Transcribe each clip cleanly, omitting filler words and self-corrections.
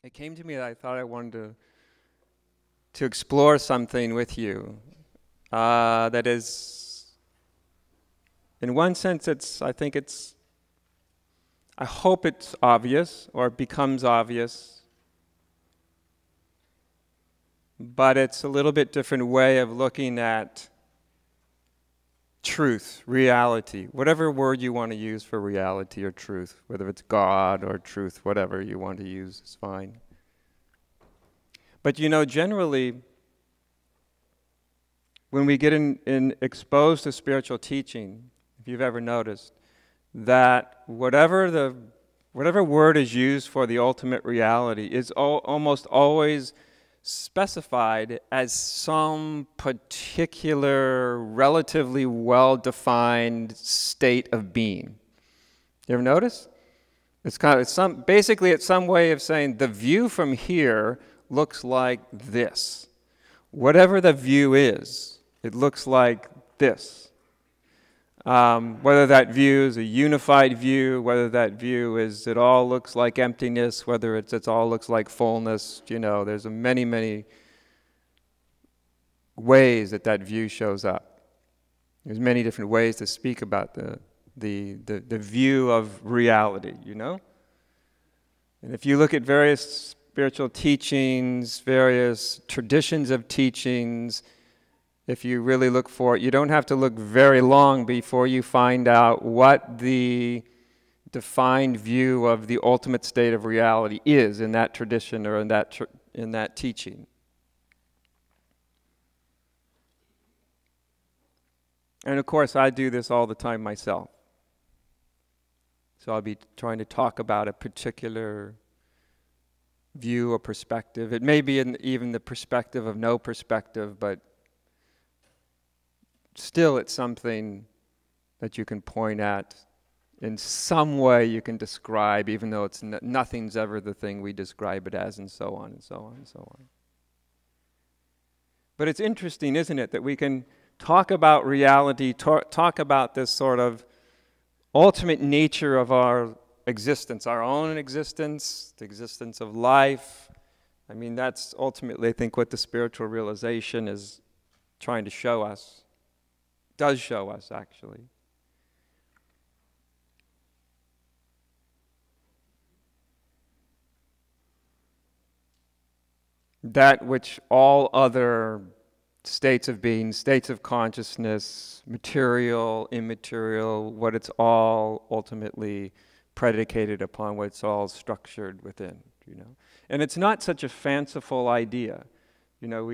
it came to me that I thought I wanted to explore something with you that is, in one sense, I hope it's obvious or it becomes obvious, but it's a little bit different way of looking at truth, reality, whatever word you want to use for reality or truth, whether it's God or truth, whatever you want to use is fine. But you know, generally, when we get exposed to spiritual teaching, if you've ever noticed, that whatever word is used for the ultimate reality is almost always specified as some particular, relatively well-defined state of being. You ever notice? Basically it's some way of saying the view from here looks like this. Whatever the view is, it looks like this. Whether that view is a unified view, whether that view is it all looks like emptiness, whether it all looks like fullness, you know, there's many, many ways that view shows up. There's many different ways to speak about the view of reality, you know? And if you look at various spiritual teachings, various traditions of teachings, if you really look for it, you don't have to look very long before you find out what the defined view of the ultimate state of reality is in that tradition or in that teaching. And of course, I do this all the time myself. So I'll be trying to talk about a particular view or perspective. It may be even the perspective of no perspective, but still it's something that you can point at in some way you can describe, even though it's nothing's ever the thing we describe it as, and so on and so on and so on. But it's interesting, isn't it, that we can talk about reality, talk about this sort of ultimate nature of our existence, our own existence, the existence of life. I mean, that's ultimately, I think, what the spiritual realization is trying to show us. Does show us, actually. That which all other states of being, states of consciousness, material, immaterial, what it's all ultimately predicated upon, what it's all structured within, you know. And it's not such a fanciful idea. You know,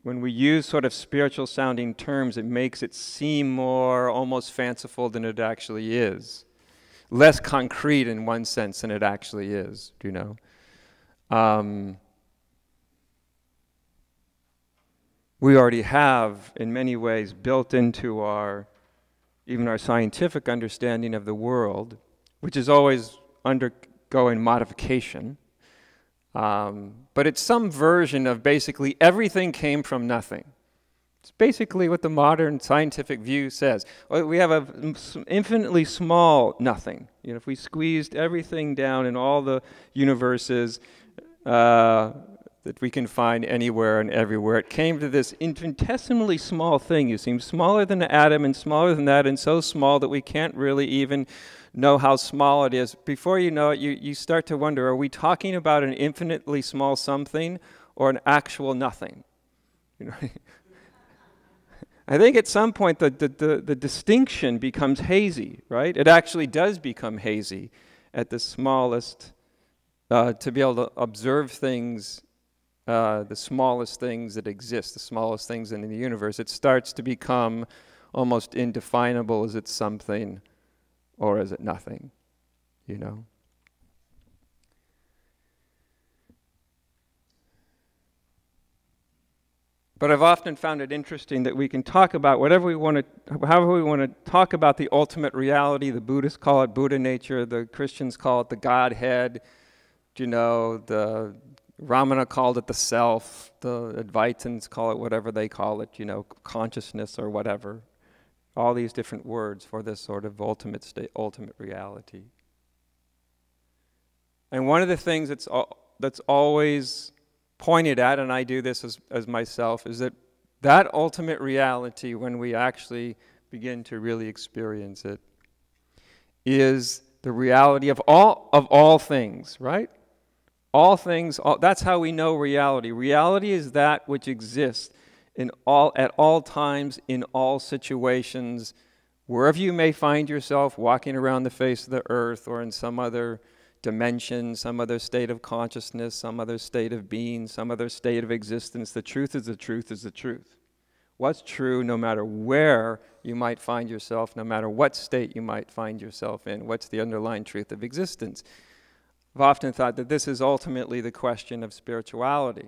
when we use sort of spiritual sounding terms, it makes it seem more almost fanciful than it actually is. Less concrete in one sense than it actually is, you know. We already have, in many ways, built into even our scientific understanding of the world, which is always undergoing modification. But it's some version of basically everything came from nothing. It's basically what the modern scientific view says. We have an infinitely small nothing. You know, if we squeezed everything down in all the universes that we can find anywhere and everywhere, it came to this infinitesimally small thing. You seem smaller than an atom and smaller than that, and so small that we can't really even know how small it is. Before you know it, you start to wonder, are we talking about an infinitely small something or an actual nothing? You know, I think at some point the distinction becomes hazy, right? It actually does become hazy at the smallest, to be able to observe things, the smallest things that exist, the smallest things in the universe. It starts to become almost indefinable. Is it something or is it nothing, you know? But I've often found it interesting that we can talk about whatever we want to, however we want to talk about the ultimate reality. The Buddhists call it Buddha nature, the Christians call it the Godhead, you know, the Ramana called it the self, the Advaitins call it whatever they call it, you know, consciousness or whatever. All these different words for this sort of ultimate state, ultimate reality. And one of the things that's always pointed at, and I do this as myself, is that ultimate reality, when we actually begin to really experience it, is the reality of all things, right? All things, that's how we know reality. Reality is that which exists at all times, in all situations, wherever you may find yourself, walking around the face of the earth or in some other dimension, some other state of consciousness, some other state of being, some other state of existence. The truth is the truth is the truth. What's true no matter where you might find yourself, no matter what state you might find yourself in? What's the underlying truth of existence? I've often thought that this is ultimately the question of spirituality.